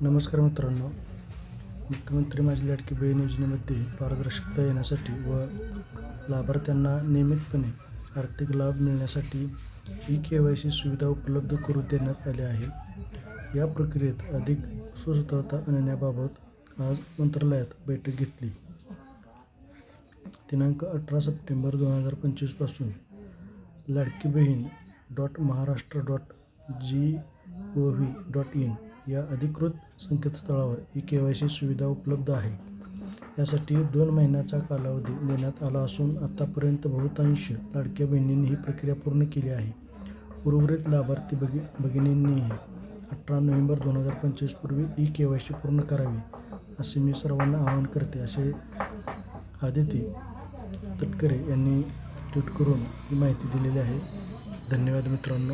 नमस्कार मित्रांनो, मुख्यमंत्री माझी लाडकी बहीण योजनेमध्ये पारदर्शकता येण्यासाठी व लाभार्थ्यांना नियमितपणे आर्थिक लाभ मिळण्यासाठी KYC सुविधा उपलब्ध करून देण्यात आली आहे. या प्रक्रियेत अधिक सुसूत्रता आणण्याबाबत आज मंत्रालयात बैठक घेतली. दिनांक 18 सप्टेंबर 2025 पासून लाडकी बहीण .महाराष्ट्र.gov.in या अधिकृत संकेतस्थळावर KYC सुविधा उपलब्ध आहे. यासाठी 2 महिन्याचा कालावधी देण्यात आला असून आतापर्यंत बहुतांश लाडक्या बहिणींनी ही प्रक्रिया पूर्ण केली आहे. उर्वरित लाभार्थी भगिनींनीही 18 नोव्हेंबर 2025 पूर्वी KYC पूर्ण करावी असे मी सर्वांना आवाहन करते, असे आदिती तटकरे यांनी ट्विट करून ही माहिती दिलेली आहे. धन्यवाद मित्रांनो.